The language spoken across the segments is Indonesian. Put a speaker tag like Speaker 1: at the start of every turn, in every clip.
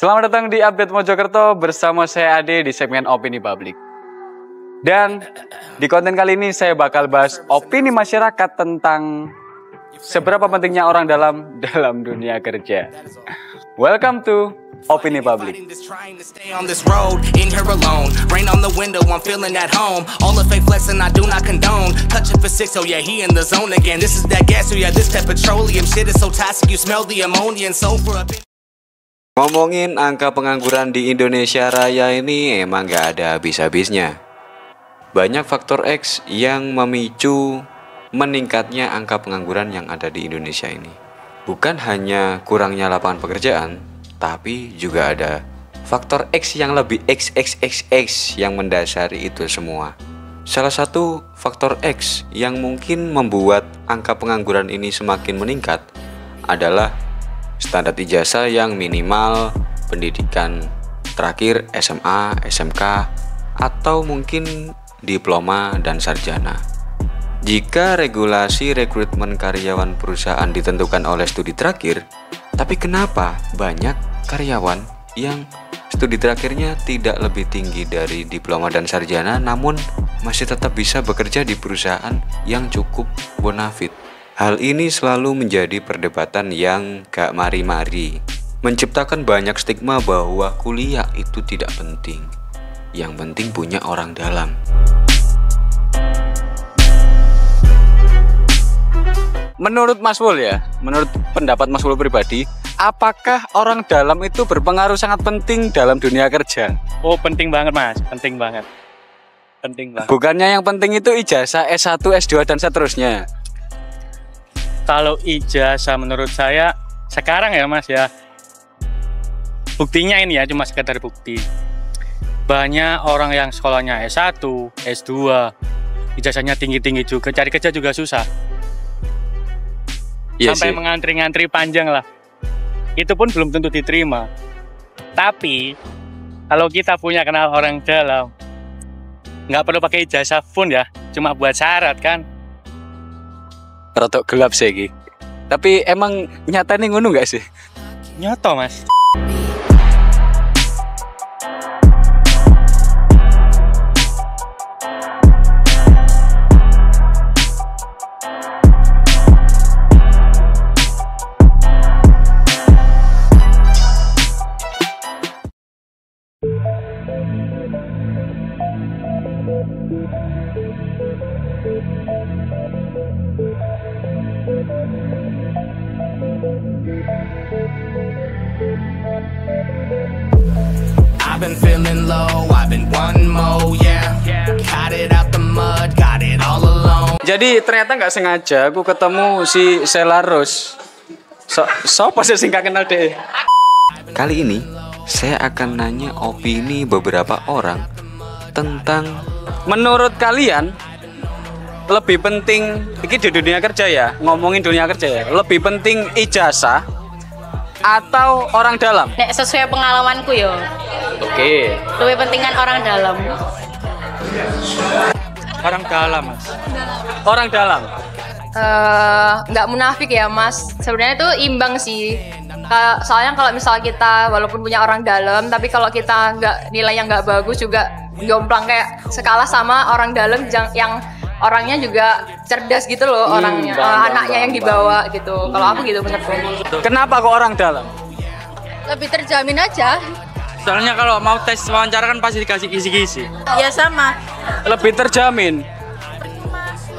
Speaker 1: Selamat datang di Update Mojokerto bersama saya Ade di segmen Opini Publik. Dan di konten kali ini saya bakal bahas opini masyarakat tentang seberapa pentingnya orang dalam dunia kerja. Welcome to Opini Publik.
Speaker 2: Ngomongin angka pengangguran di Indonesia Raya ini emang gak ada habis-habisnya. Banyak faktor X yang memicu meningkatnya angka pengangguran yang ada di Indonesia ini. Bukan hanya kurangnya lapangan pekerjaan, tapi juga ada faktor X yang lebih XXXX yang mendasari itu semua. Salah satu faktor X yang mungkin membuat angka pengangguran ini semakin meningkat adalah standar ijazah yang minimal pendidikan terakhir SMA, SMK, atau mungkin diploma dan sarjana. Jika regulasi rekrutmen karyawan perusahaan ditentukan oleh studi terakhir, tapi kenapa banyak karyawan yang studi terakhirnya tidak lebih tinggi dari diploma dan sarjana namun masih tetap bisa bekerja di perusahaan yang cukup bonafit? Hal ini selalu menjadi perdebatan yang gak mari-mari, menciptakan banyak stigma bahwa kuliah itu tidak penting. Yang penting punya orang dalam.
Speaker 1: Menurut Mas Wul ya, menurut pendapat Mas Wul pribadi, apakah orang dalam itu berpengaruh sangat penting dalam dunia kerja?
Speaker 3: Oh, penting banget Mas, penting banget. Penting banget.
Speaker 1: Bukannya yang penting itu ijazah S1, S2 dan seterusnya.
Speaker 3: Kalau ijazah menurut saya sekarang ya Mas ya, buktinya ini ya cuma sekedar bukti. Banyak orang yang sekolahnya S1, S2, ijazahnya tinggi-tinggi juga, cari kerja juga susah.
Speaker 1: Iya
Speaker 3: sampai
Speaker 1: sih.
Speaker 3: mengantri-ngantri panjang lah. Itu pun belum tentu diterima. Tapi kalau kita punya kenal orang dalam, nggak perlu pakai ijazah pun ya, cuma buat syarat kan.
Speaker 1: Rotok gelap sih iki. Tapi emang nyatanya ngono nggak sih?
Speaker 3: Nyoto Mas.
Speaker 4: I've been feeling low, I've been one more, yeah. Got it out the mud, got it all alone.
Speaker 1: Jadi ternyata nggak sengaja aku ketemu si Selarus. Siapa sih sing gak kenal deh?
Speaker 2: Kali ini saya akan nanya opini beberapa orang tentang
Speaker 1: Menurut kalian lebih penting ini di dunia kerja ya, ngomongin dunia kerja ya, lebih penting ijazah atau orang dalam?
Speaker 5: Nek sesuai pengalamanku yo,
Speaker 1: Oke.
Speaker 5: lebih pentingan orang dalam.
Speaker 3: Orang dalam Mas.
Speaker 1: Orang dalam.
Speaker 5: Nggak munafik ya Mas. Sebenarnya itu imbang sih. Soalnya kalau misal kita walaupun punya orang dalam, tapi kalau kita nilainya nggak bagus juga jomplang kayak sekalah sama orang dalam yang orangnya juga cerdas gitu loh, orangnya anaknya yang dibawa gitu. Kalau aku gitu menurutku.
Speaker 1: Kenapa kok orang dalam?
Speaker 6: Lebih terjamin aja.
Speaker 3: Soalnya kalau mau tes wawancara kan pasti dikasih kisi-kisi.
Speaker 6: Ya sama.
Speaker 1: Lebih terjamin.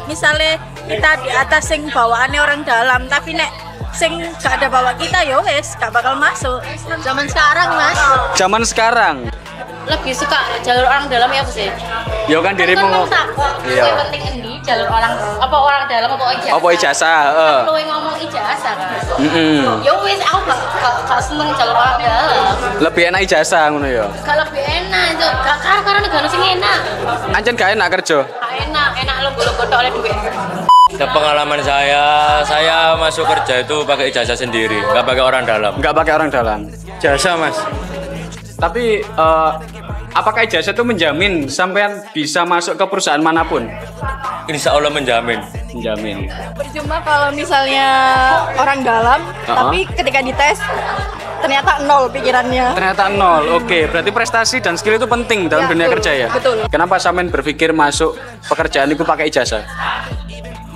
Speaker 6: Misalnya kita di atas sing bawaannya orang dalam, tapi nek sing gak ada bawa kita yo wes gak bakal masuk. Zaman sekarang Mas.
Speaker 1: Zaman sekarang.
Speaker 5: Lebih suka jalur orang dalam ya apa sih?
Speaker 1: Ya kan dirimu
Speaker 5: Kan takut.
Speaker 1: Iya.
Speaker 5: Lebih penting ini jalur orang dalam apa ijazah?
Speaker 1: Apa ijazah?
Speaker 5: Kalau yang ngomong ijazah kan.
Speaker 1: Mm-mm.
Speaker 5: Ya wes aku gak seneng jalur orang dalam.
Speaker 1: Lebih enak ijazah ngono ya.
Speaker 5: Gak lebih enak itu. Gak karena negara sing enak.
Speaker 1: Ancen gak enak kerja.
Speaker 5: Gak enak lo boleh-boleh oleh duit.
Speaker 7: Pengalaman saya masuk kerja itu pakai ijazah sendiri, nggak pakai orang dalam.
Speaker 1: Nggak pakai orang dalam.
Speaker 3: Jasa Mas.
Speaker 1: Tapi apakah ijazah itu menjamin sampean bisa masuk ke perusahaan manapun?
Speaker 7: Insya Allah menjamin.
Speaker 1: Menjamin.
Speaker 6: Percuma kalau misalnya orang dalam, tapi ketika dites ternyata nol pikirannya.
Speaker 1: Ternyata nol. Oke, berarti prestasi dan skill itu penting dalam
Speaker 6: Ya,
Speaker 1: dunia
Speaker 6: betul,
Speaker 1: kerja ya.
Speaker 6: betul.
Speaker 1: Kenapa Samen berpikir masuk pekerjaan itu pakai ijazah?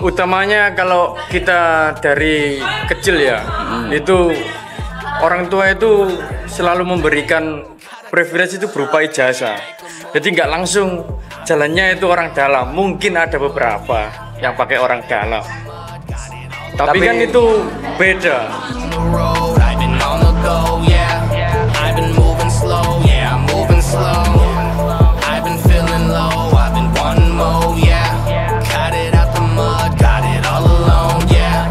Speaker 8: Utamanya kalau kita dari kecil ya, itu orang tua itu selalu memberikan privilege itu berupa ijazah. Jadi nggak langsung jalannya itu orang dalam. Mungkin ada beberapa yang pakai orang dalam. Tapi kan itu beda.
Speaker 4: the road, I've been on the go, yeah. I've been moving slow, yeah, I'm moving slow. I've been feeling low, I've been one more, yeah. Got it out the mud, got it all alone, yeah.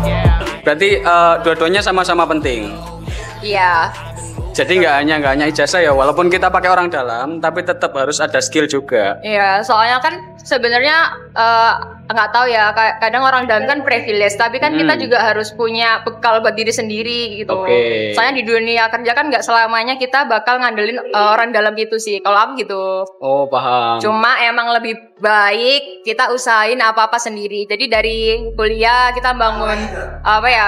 Speaker 1: Berarti dua-duanya sama-sama penting.
Speaker 5: Iya.
Speaker 1: Jadi nggak hanya ijazah ya, walaupun kita pakai orang dalam, tapi tetap harus ada skill juga.
Speaker 5: Iya, soalnya kan sebenarnya nggak tahu ya, kadang orang dalam kan privilege, tapi kan kita juga harus punya bekal buat diri sendiri gitu.
Speaker 1: Oke.
Speaker 5: Soalnya di dunia kerja kan nggak selamanya kita bakal ngandelin orang dalam gitu sih, kalau aku gitu.
Speaker 1: Oh, paham.
Speaker 5: Cuma emang lebih baik kita usahain apa-apa sendiri. Jadi dari kuliah kita bangun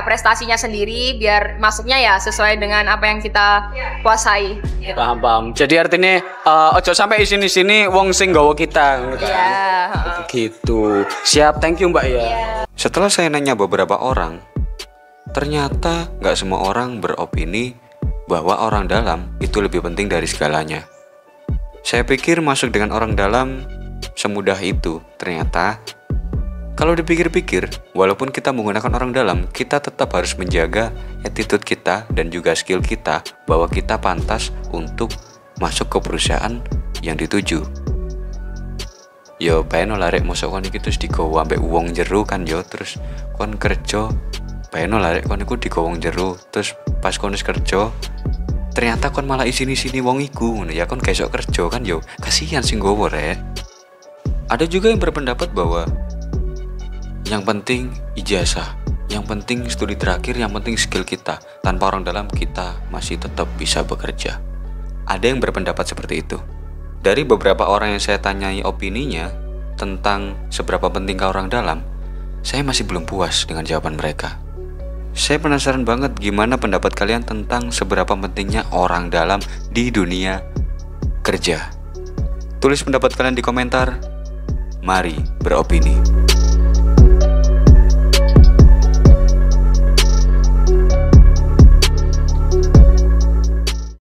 Speaker 5: prestasinya sendiri biar masuknya ya sesuai dengan apa yang kita kuasai. Gitu.
Speaker 1: Paham. Jadi artinya ojo sampai sini wong sing nggawa kita ngono kan.
Speaker 5: Iya.
Speaker 1: Gitu. Siap, thank you Mbak ya.
Speaker 2: Setelah saya nanya beberapa orang, ternyata nggak semua orang beropini bahwa orang dalam itu lebih penting dari segalanya. Saya pikir masuk dengan orang dalam semudah itu. Ternyata kalau dipikir-pikir, walaupun kita menggunakan orang dalam, kita tetap harus menjaga attitude kita dan juga skill kita bahwa kita pantas untuk masuk ke perusahaan yang dituju. Yo, bayangno larek mosok kon iki terus digawa ambek wong jero kan yo, terus kon kerja bayangno larek kon iku digawa wong jero, terus pas kon wis kerja ternyata kon malah isini-sini wong iku ngono ya, kon gak iso kerja kan yo, kasihan sing gowo rek. Ada juga yang berpendapat bahwa yang penting ijazah, yang penting studi terakhir, yang penting skill kita. Tanpa orang dalam kita masih tetap bisa bekerja. Ada yang berpendapat seperti itu. Dari beberapa orang yang saya tanyai opininya tentang seberapa pentingkah orang dalam, saya masih belum puas dengan jawaban mereka. Saya penasaran banget gimana pendapat kalian tentang seberapa pentingnya orang dalam di dunia kerja. Tulis pendapat kalian di komentar. Mari beropini.